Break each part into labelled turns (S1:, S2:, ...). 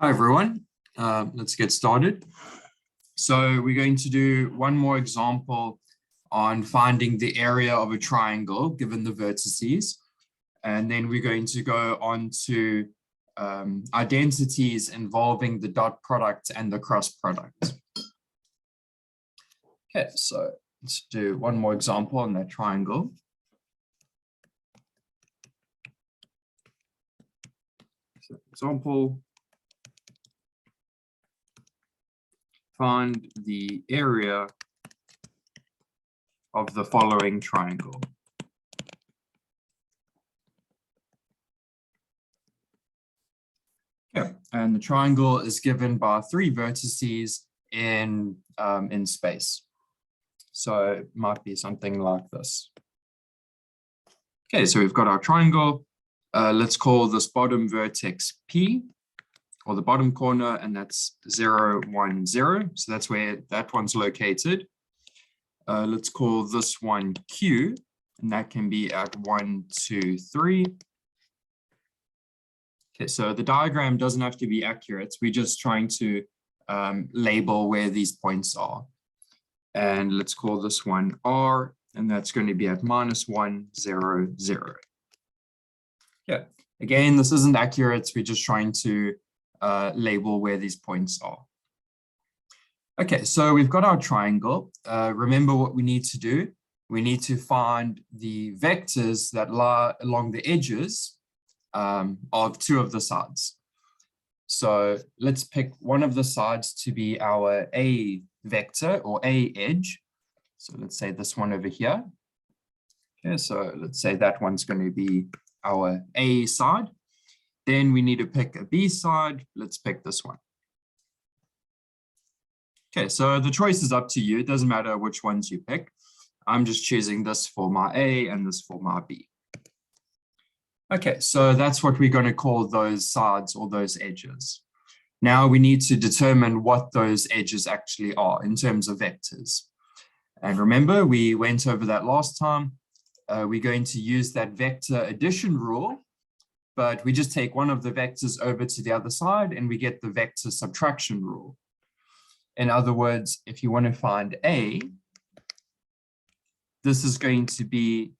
S1: Hi, everyone. Let's get started. So we're going to do one more example on finding the area of a triangle given the vertices. And then we're going to go on to identities involving the dot product and the cross product. Okay, so let's do one more example on that triangle. So example. Find the area of the following triangle. Yeah, and the triangle is given by three vertices in space. So it might be something like this. Okay, so we've got our triangle. Let's call this bottom vertex P, or the bottom corner, and that's 0, 1, 0. So that's where that one's located. Let's call this one Q, and that can be at 1, 2, 3. Okay, so the diagram doesn't have to be accurate. We're just trying to label where these points are. And let's call this one R, and that's going to be at -1, 0, 0. Yeah, again, this isn't accurate. We're just trying to label where these points are. Okay, so we've got our triangle. Remember what we need to do. We need to find the vectors that lie along the edges of two of the sides. So let's pick one of the sides to be our A vector or A edge. So let's say this one over here. Okay, so let's say that one's going to be our A side. Then we need to pick a B side. Let's pick this one. Okay, so the choice is up to you. It doesn't matter which ones you pick. I'm just choosing this for my A and this for my B. Okay, so that's what we're going to call those sides or those edges. Now we need to determine what those edges actually are in terms of vectors. And remember, we went over that last time. We're going to use that vector addition rule, but we just take one of the vectors over to the other side and we get the vector subtraction rule. In other words, if you want to find A, this is going to be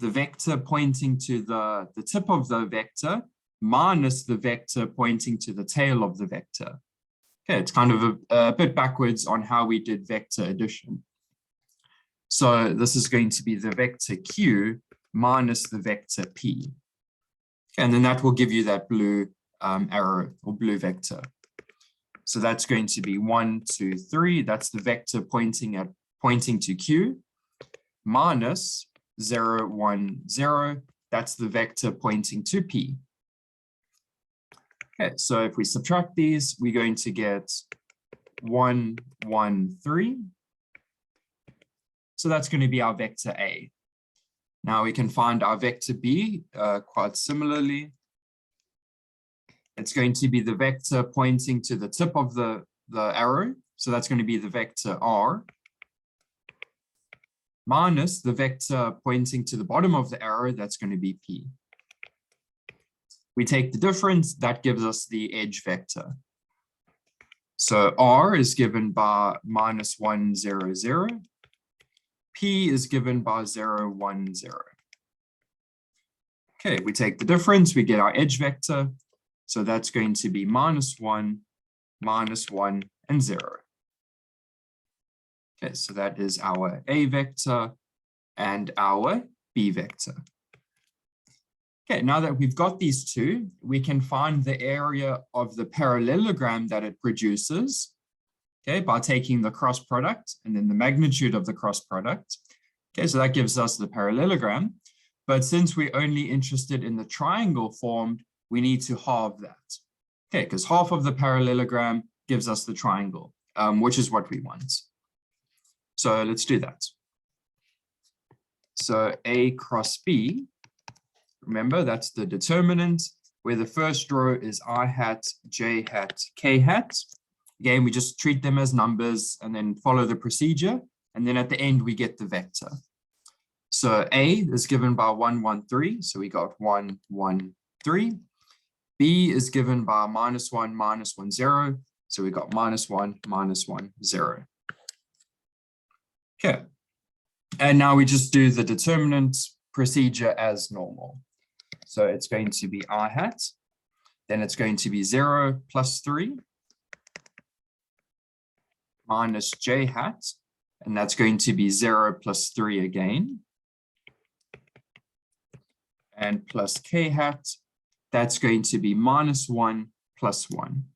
S1: the vector pointing to the tip of the vector minus the vector pointing to the tail of the vector. Okay, it's kind of a bit backwards on how we did vector addition. So this is going to be the vector Q minus the vector P. And then that will give you that blue arrow or blue vector. So that's going to be 1, 2, 3. That's the vector pointing to Q minus 0, 1, 0. That's the vector pointing to P. Okay, so if we subtract these, we're going to get 1, 1, 3. So that's going to be our vector A. Now we can find our vector B quite similarly. It's going to be the vector pointing to the tip of the arrow. So that's going to be the vector R minus the vector pointing to the bottom of the arrow. That's going to be P. We take the difference. That gives us the edge vector. So R is given by -1, 0, 0. P is given by 0, 1, 0. Okay, we take the difference, we get our edge vector. So that's going to be -1, -1, and 0. Okay, so that is our A vector and our B vector. Okay, now that we've got these two, we can find the area of the parallelogram that it produces. Okay, by taking the cross product and then the magnitude of the cross product. Okay, so that gives us the parallelogram. But since we're only interested in the triangle formed, we need to halve that. Okay, because half of the parallelogram gives us the triangle, which is what we want. So let's do that. So A cross B, remember that's the determinant, where the first row is I hat, J hat, K hat. Again, we just treat them as numbers and then follow the procedure. And then at the end, we get the vector. So A is given by 1, 1, 3. So we got 1, 1, 3. B is given by -1, -1, 0. So we got -1, -1, 0. Okay. And now we just do the determinant procedure as normal. So it's going to be I hat. Then it's going to be 0 plus 3 minus j hat. And that's going to be 0 plus 3 again. And plus k hat. That's going to be -1 plus 1.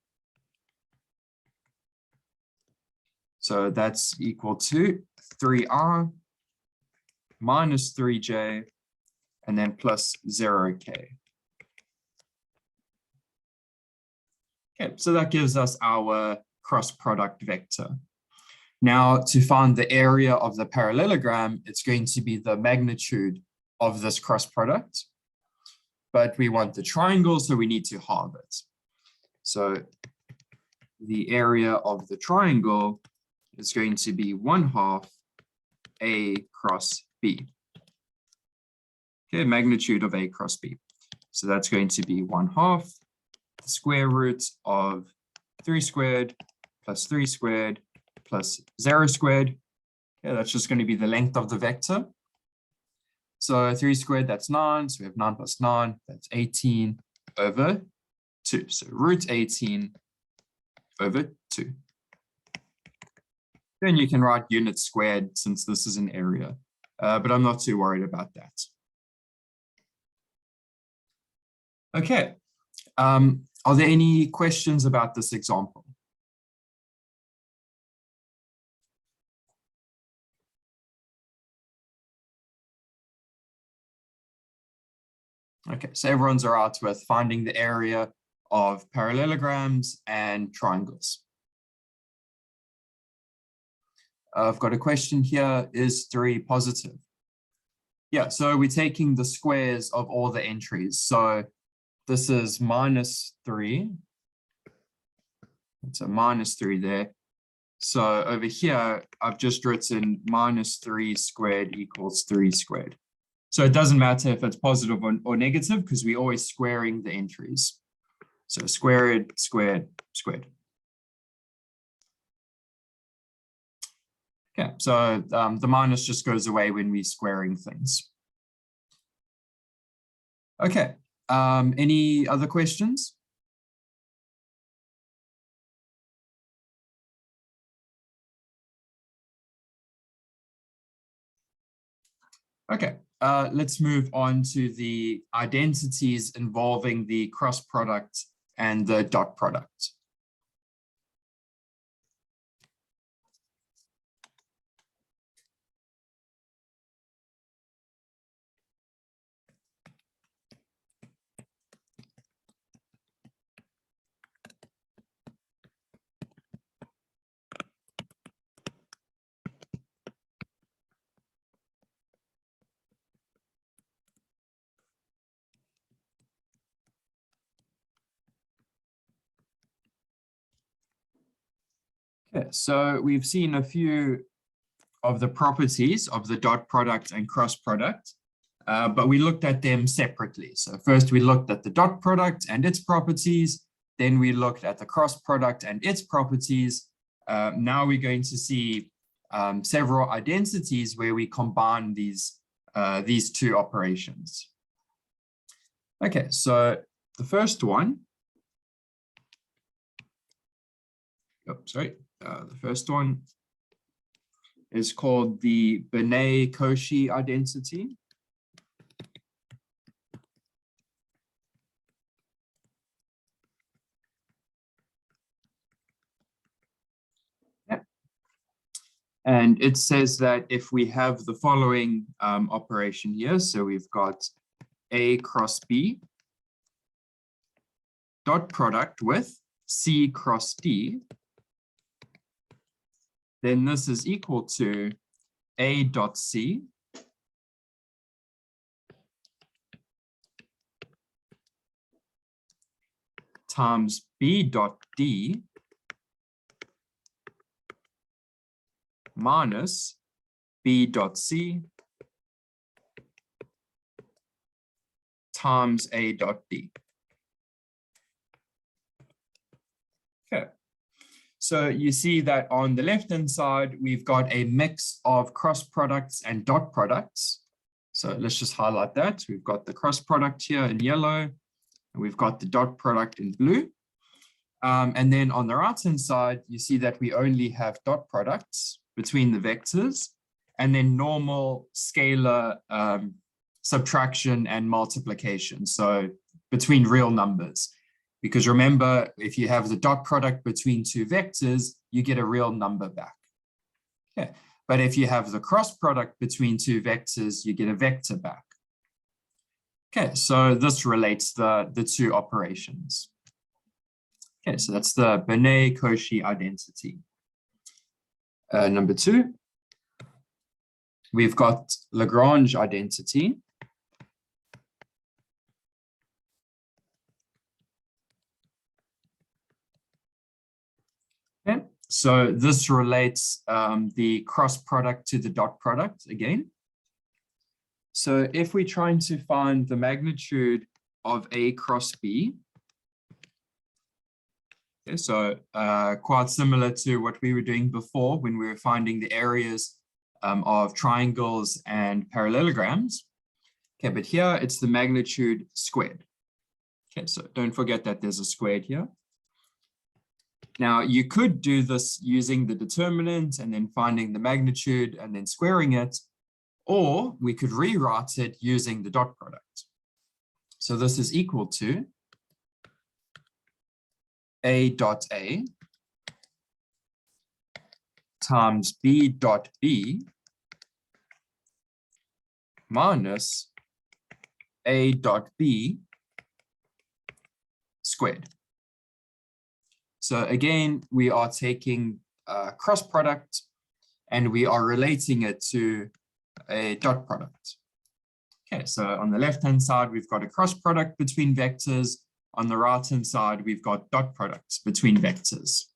S1: So that's equal to 3r minus 3j and then plus 0k. Okay, so that gives us our cross product vector. Now, to find the area of the parallelogram, it's going to be the magnitude of this cross product. But we want the triangle, so we need to halve it. So the area of the triangle is going to be 1/2 A cross B. Okay, magnitude of A cross B. So that's going to be 1/2 the square root of 3 squared plus 3 squared plus 0 squared. Okay, that's just going to be the length of the vector. So 3 squared, that's 9. So we have 9 plus 9, that's 18 over 2. So root 18 over 2. Then you can write units squared since this is an area, but I'm not too worried about that. Okay, are there any questions about this example? Okay, so everyone's all right with finding the area of parallelograms and triangles. I've got a question here. Is 3 positive? Yeah, so we're taking the squares of all the entries. So this is -3. It's a -3 there. So over here, I've just written -3 squared equals 3 squared. So it doesn't matter if it's positive or negative because we're always squaring the entries. So squared, squared, squared. Okay, so the minus just goes away when we're squaring things. Okay, any other questions? Okay, let's move on to the identities involving the cross product and the dot product. Okay, so we've seen a few of the properties of the dot product and cross product, but we looked at them separately. So first we looked at the dot product and its properties, then we looked at the cross product and its properties. Now we're going to see several identities where we combine these two operations. Okay, so the first one, the first one is called the Binet-Cauchy identity. Yeah. And it says that if we have the following operation here, so we've got A cross B dot product with C cross D, then this is equal to A dot C times B dot D minus B dot C times A dot D. So you see that on the left-hand side, we've got a mix of cross products and dot products. So let's just highlight that. We've got the cross product here in yellow, and we've got the dot product in blue. And then on the right-hand side, you see that we only have dot products between the vectors, and then normal scalar subtraction and multiplication. So between real numbers. Because remember, if you have the dot product between two vectors, you get a real number back. Okay. But if you have the cross product between two vectors, you get a vector back. Okay, so this relates the two operations. Okay, so that's the Binet-Cauchy identity. Number 2, we've got Lagrange identity. Okay, so this relates the cross product to the dot product again. So if we're trying to find the magnitude of A cross B, okay, so quite similar to what we were doing before when we were finding the areas of triangles and parallelograms. Okay, but here it's the magnitude squared. Okay, so don't forget that there's a squared here. Now, you could do this using the determinant and then finding the magnitude and then squaring it, or we could rewrite it using the dot product. So this is equal to A dot A times B dot B minus A dot B squared. So again, we are taking a cross product and we are relating it to a dot product. Okay, so on the left-hand side, we've got a cross product between vectors. On the right-hand side, we've got dot products between vectors.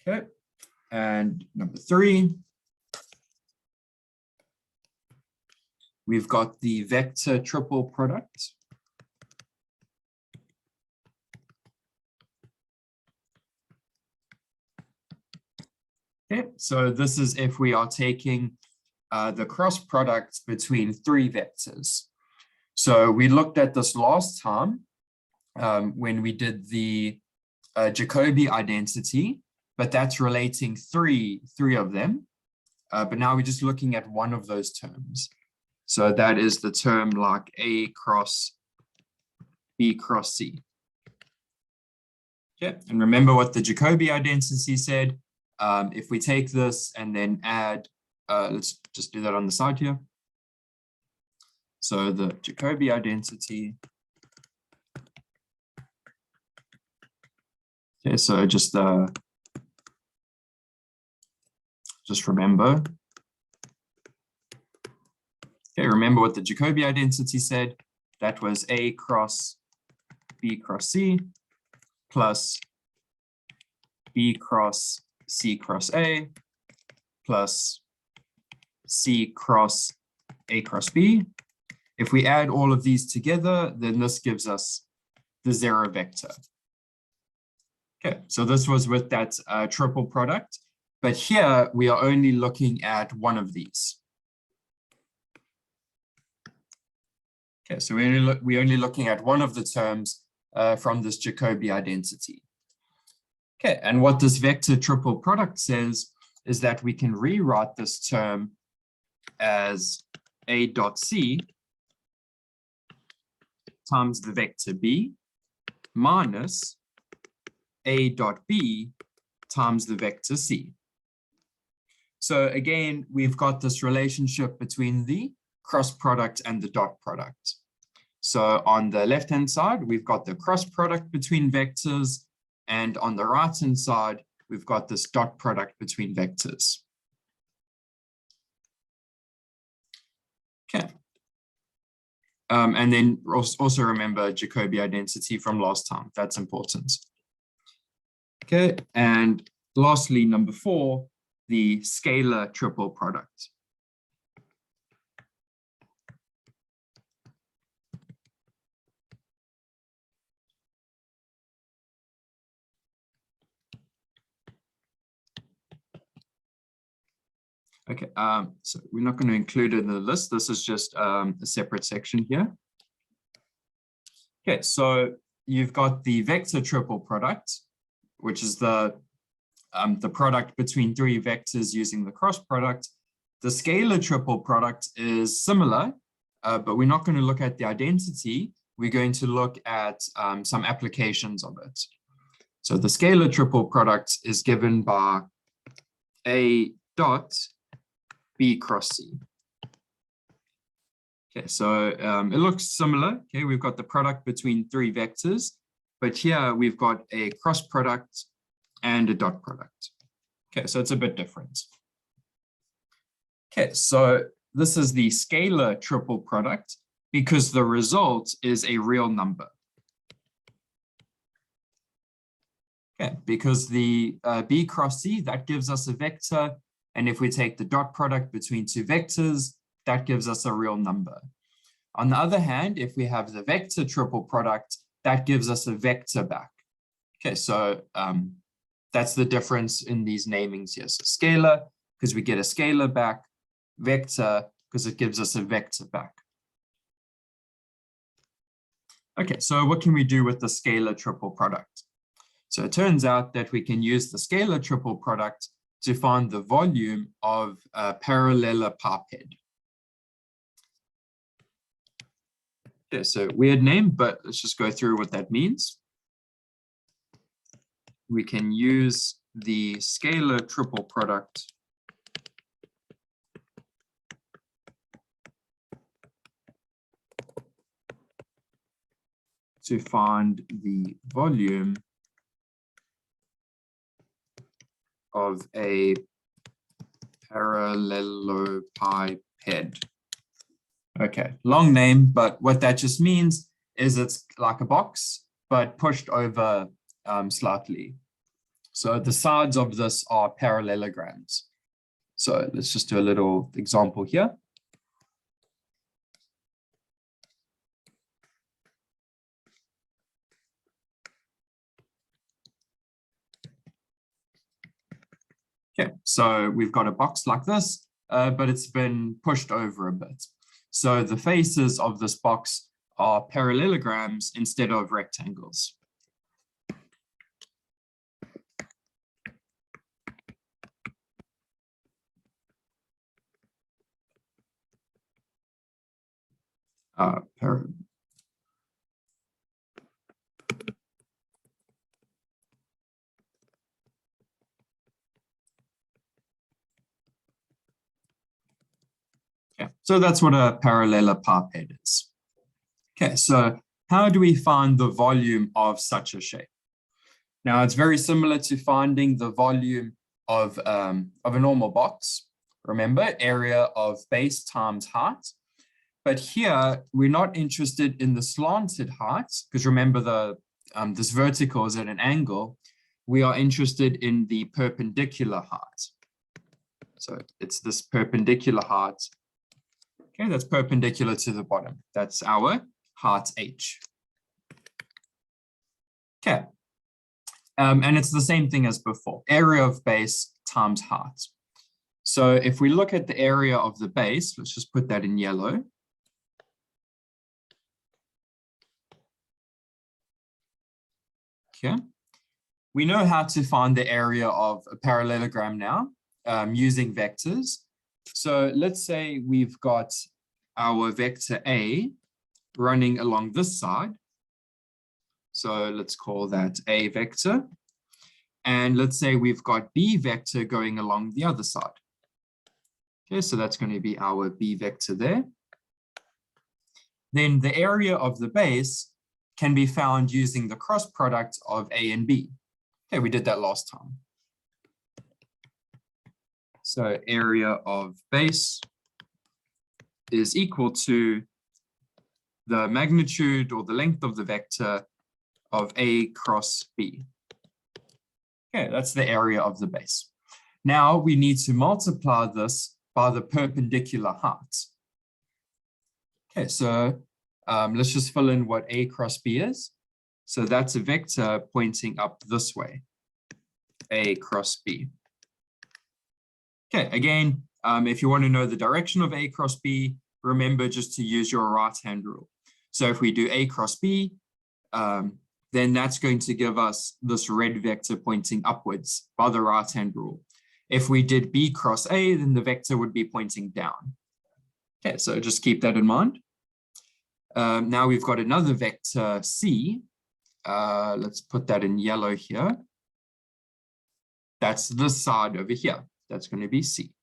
S1: Okay, and number 3, we've got the vector triple product. Okay, so this is if we are taking the cross product between 3 vectors. So we looked at this last time when we did the Jacobi identity, but that's relating three of them. But now we're just looking at one of those terms. So that is the term like A cross B cross C. Okay, and remember what the Jacobi identity said. If we take this and then add, let's just do that on the side here. So the Jacobi identity. Okay, so just remember. Okay, remember what the Jacobi identity said. That was A cross B cross C plus B cross C cross A plus C cross A cross B. If we add all of these together, then this gives us the 0 vector. Okay, so this was with that triple product, but here we are only looking at one of these. Okay, so we're only looking at one of the terms from this Jacobi identity. Okay, and what this vector triple product says is that we can rewrite this term as A dot C times the vector B minus A dot B times the vector C. So again, we've got this relationship between the cross product and the dot product. So on the left-hand side, we've got the cross product between vectors, and on the right-hand side, we've got this dot product between vectors. Okay. And then also remember Jacobi identity from last time. That's important. Okay, and lastly, number 4, the scalar triple product. Okay, so we're not going to include it in the list. This is just a separate section here. Okay, so you've got the vector triple product, which is the product between three vectors using the cross product. The scalar triple product is similar, but we're not going to look at the identity. We're going to look at some applications of it. So the scalar triple product is given by A dot B cross C. Okay, so it looks similar. Okay, we've got the product between three vectors, but here we've got a cross product and a dot product. Okay, so it's a bit different. Okay, so this is the scalar triple product because the result is a real number. Okay, because the B cross C, that gives us a vector. And if we take the dot product between two vectors, that gives us a real number. On the other hand, if we have the vector triple product, that gives us a vector back. Okay, so that's the difference in these namings here. So scalar, because we get a scalar back, vector, because it gives us a vector back. Okay, so what can we do with the scalar triple product? So it turns out that we can use the scalar triple product to find the volume of a parallelepiped. Okay, so weird name, but let's just go through what that means. We can use the scalar triple product to find the volume of a parallelepiped. Okay, long name, but what that just means is it's like a box, but pushed over slightly. So the sides of this are parallelograms. So let's just do a little example here. Okay, so we've got a box like this, but it's been pushed over a bit. So the faces of this box are parallelograms instead of rectangles. So that's what a parallelepiped is. Okay, so how do we find the volume of such a shape? Now, it's very similar to finding the volume of a normal box. Remember, area of base times height. But here, we're not interested in the slanted height, because remember, this vertical is at an angle. We are interested in the perpendicular height. So it's this perpendicular height. Okay, that's perpendicular to the bottom. That's our height h. Okay, and it's the same thing as before, area of base times height. So if we look at the area of the base, let's just put that in yellow. Okay, we know how to find the area of a parallelogram now using vectors. So let's say we've got our vector A running along this side. So let's call that A vector. And let's say we've got B vector going along the other side. Okay, so that's going to be our B vector there. Then the area of the base can be found using the cross product of A and B. Okay, we did that last time. So area of base is equal to the magnitude or the length of the vector of A cross B. Okay, that's the area of the base. Now we need to multiply this by the perpendicular height. Okay, so let's just fill in what A cross B is. So that's a vector pointing up this way, A cross B. Okay, again, If you want to know the direction of A cross B, remember just to use your right-hand rule. So if we do A cross B, then that's going to give us this red vector pointing upwards by the right-hand rule. If we did B cross A, then the vector would be pointing down. Okay, so just keep that in mind. Now we've got another vector C. Let's put that in yellow here. That's this side over here. That's going to be C.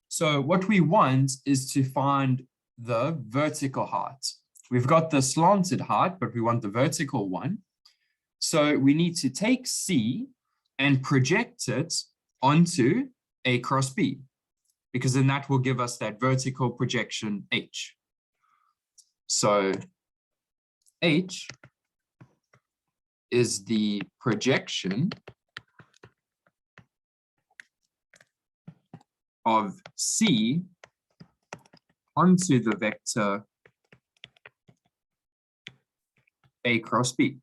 S1: So what we want is to find the vertical height. We've got the slanted height, but we want the vertical one. So we need to take C and project it onto A cross B, because then that will give us that vertical projection H. So H is the projection of C onto the vector A cross B.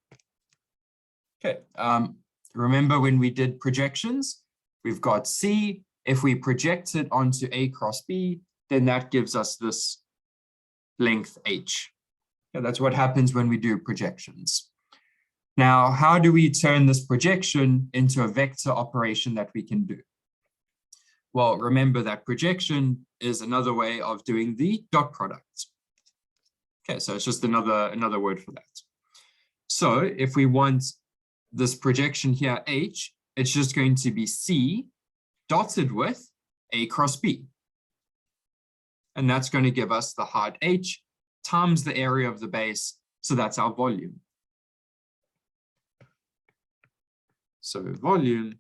S1: Okay, remember when we did projections, we've got C. If we project it onto A cross B, then that gives us this length H. Yeah, that's what happens when we do projections. Now, how do we turn this projection into a vector operation that we can do? Well, remember that projection is another way of doing the dot product. Okay, so it's just another word for that. So if we want this projection here, H, it's just going to be C dotted with A cross B. And that's going to give us the height H times the area of the base. So that's our volume. So volume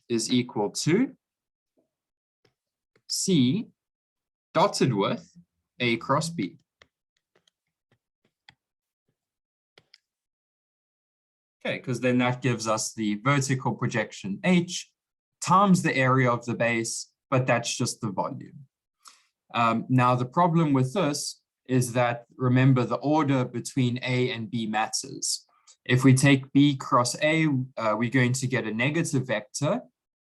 S1: is equal to C dotted with A cross B. Okay, because then that gives us the vertical projection H times the area of the base, but that's just the volume. Now, the problem with this is that, remember, the order between A and B matters. If we take B cross A, we're going to get a negative vector,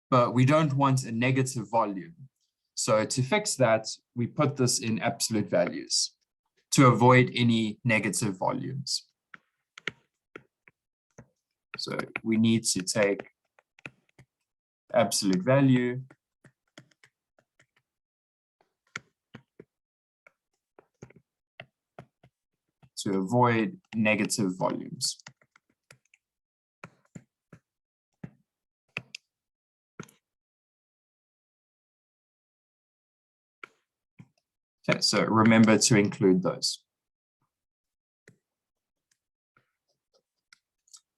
S1: but we don't want a negative volume. So to fix that, we put this in absolute values to avoid any negative volumes. So we need to take absolute value to avoid negative volumes. Okay, so remember to include those.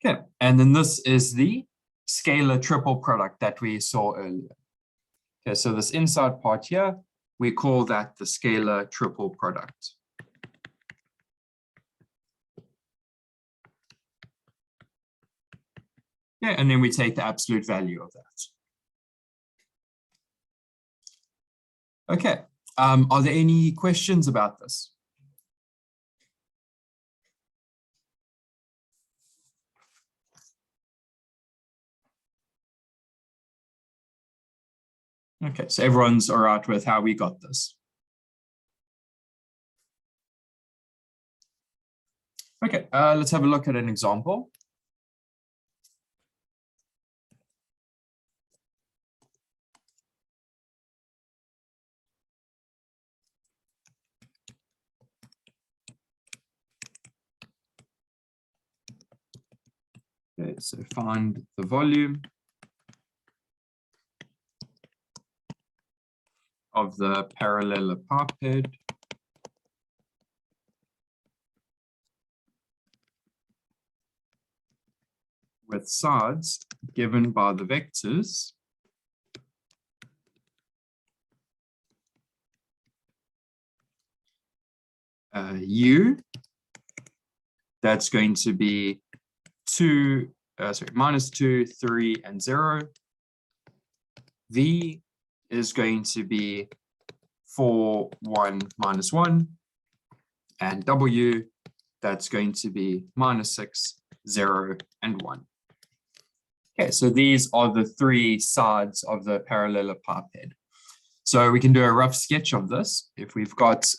S1: Okay, and then this is the scalar triple product that we saw earlier. Okay, so this inside part here, we call that the scalar triple product. Yeah, and then we take the absolute value of that. Okay, are there any questions about this? Okay, so everyone's all right with how we got this. Okay, let's have a look at an example. Okay, so find the volume of the parallelepiped with sides given by the vectors U, that's going to be -2, 3, and 0. V is going to be 4, 1, -1. And W, that's going to be -6, 0, and 1. Okay, so these are the three sides of the parallelepiped. So we can do a rough sketch of this. If we've got,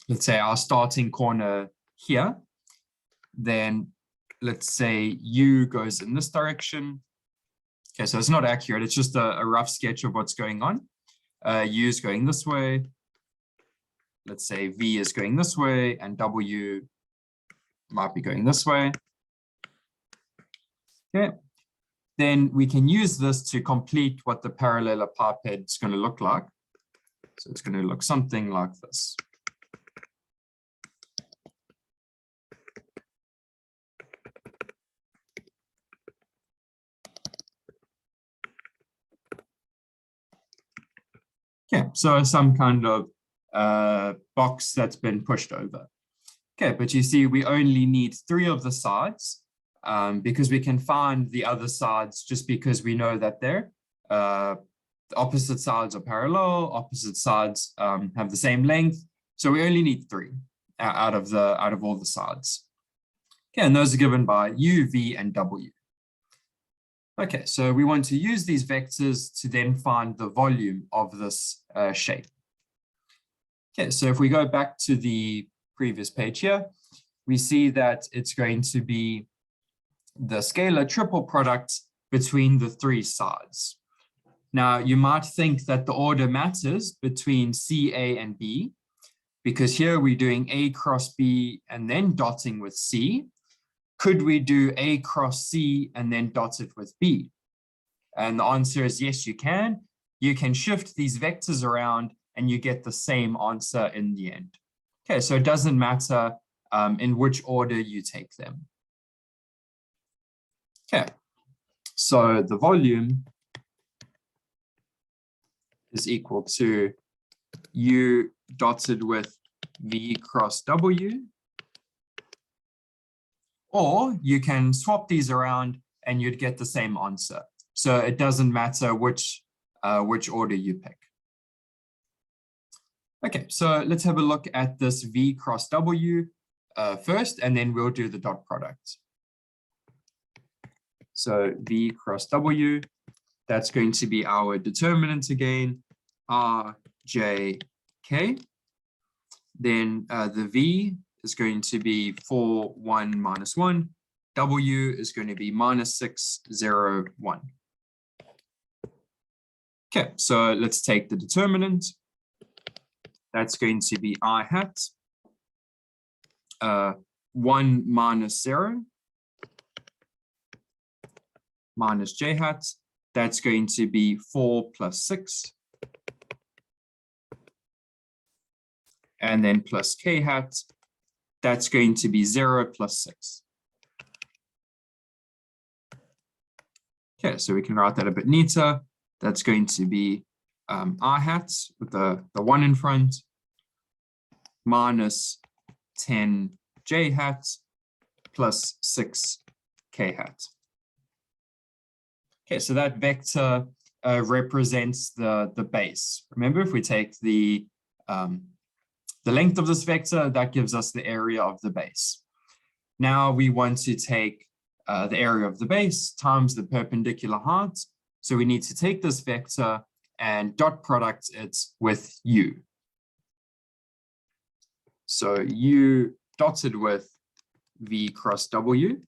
S1: let's say, our starting corner here, then let's say U goes in this direction. Okay, so it's not accurate. It's just a rough sketch of what's going on. U is going this way. Let's say V is going this way, and W might be going this way. Okay. Then we can use this to complete what the parallelepiped is going to look like. So it's going to look something like this. Okay, so some kind of box that's been pushed over. Okay, but you see, we only need 3 of the sides because we can find the other sides just because we know that they're the opposite sides are parallel, opposite sides have the same length. So we only need 3 out of all the sides. Okay, and those are given by U, V, and W. Okay, so we want to use these vectors to then find the volume of this shape. Okay, so if we go back to the previous page here, we see that it's going to be the scalar triple product between the 3 sides. Now, you might think that the order matters between C, A, and B, because here we're doing A cross B and then dotting with C. Could we do A cross C and then dot it with B? And the answer is yes, you can. You can shift these vectors around and you get the same answer in the end. Okay, so it doesn't matter in which order you take them. Okay, so the volume is equal to U dotted with V cross W. Or you can swap these around and you'd get the same answer. So it doesn't matter which order you pick. Okay, so let's have a look at this V cross W first, and then we'll do the dot product. So V cross W, that's going to be our determinant again, R, J, K. Then the V is going to be 4, 1, minus 1. W is going to be minus 6, 0, 1. Okay, so let's take the determinant. That's going to be I hat, 1 minus 0, minus j hat. That's going to be 4 plus 6. And then plus k hat. That's going to be 0 plus 6. Okay, so we can write that a bit neater. That's going to be I hat with the 1 in front, minus 10 j hat plus 6 k hat. Okay, so that vector represents the base. Remember, if we take the length of this vector, that gives us the area of the base. Now we want to take the area of the base times the perpendicular height. So we need to take this vector and dot product it with U. So U dotted with V cross W.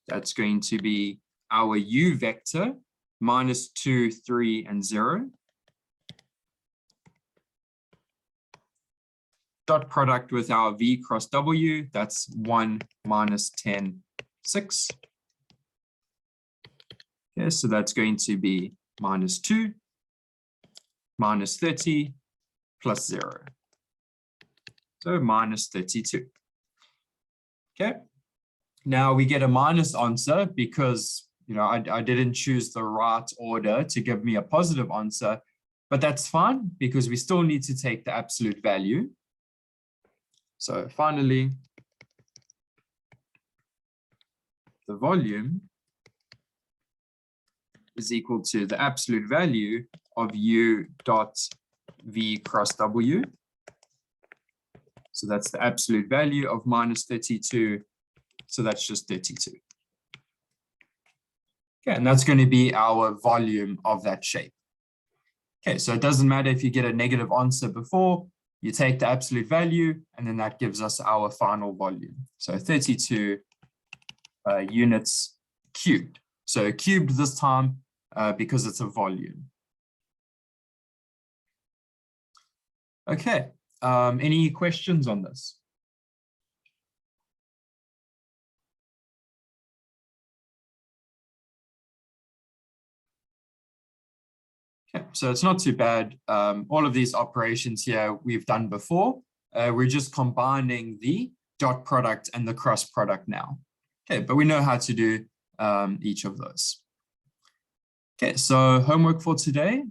S1: That's going to be our U vector, minus 2, 3, and 0. Dot product with our V cross W, that's 1, minus 10, 6. Okay, so that's going to be minus 2, minus 30, plus 0. So minus 32. Okay, now we get a minus answer because I didn't choose the right order to give me a positive answer, but that's fine because we still need to take the absolute value. So finally, the volume is equal to the absolute value of U dot V cross W. So that's the absolute value of minus 32. So that's just 32. Okay, and that's going to be our volume of that shape. Okay, so it doesn't matter if you get a negative answer before, you take the absolute value, and then that gives us our final volume. So 32 units cubed. So cubed this time because it's a volume. Okay, any questions on this? Okay, so it's not too bad. All of these operations here we've done before. We're just combining the dot product and the cross product now. Okay, but we know how to do each of those. Okay, so homework for today.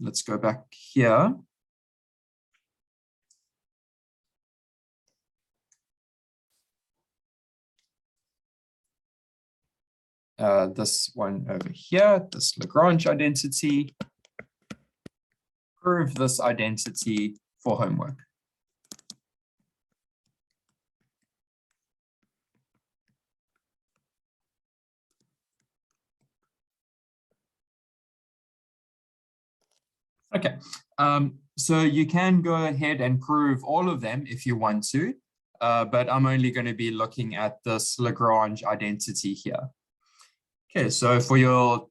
S1: Let's go back here. This one over here, this Lagrange identity. Prove this identity for homework. Okay, so you can go ahead and prove all of them if you want to, but I'm only going to be looking at this Lagrange identity here. Okay, so for your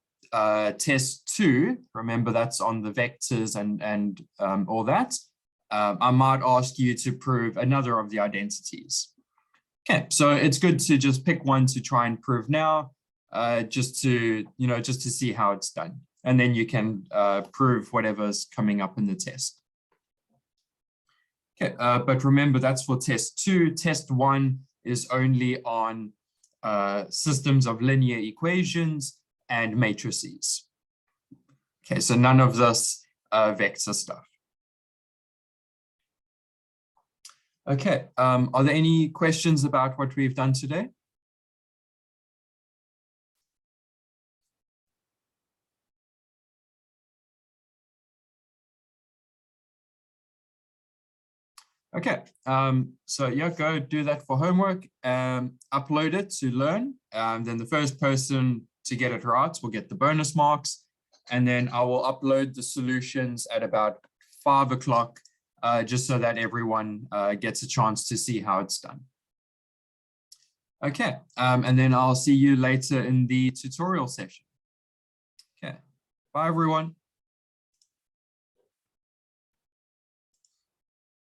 S1: test 2, remember that's on the vectors and all that. I might ask you to prove another of the identities. Okay, so it's good to just pick one to try and prove now, just to see how it's done. And then you can prove whatever's coming up in the test. Okay, but remember that's for test 2. Test 1 is only on systems of linear equations and matrices. Okay, so none of this vector stuff. Okay, are there any questions about what we've done today? Okay, so yeah, go do that for homework, upload it to Learn. Then the first person to get it right will get the bonus marks. And then I will upload the solutions at about 5 o'clock, just so that everyone gets a chance to see how it's done. Okay, and then I'll see you later in the tutorial session. Okay, bye everyone.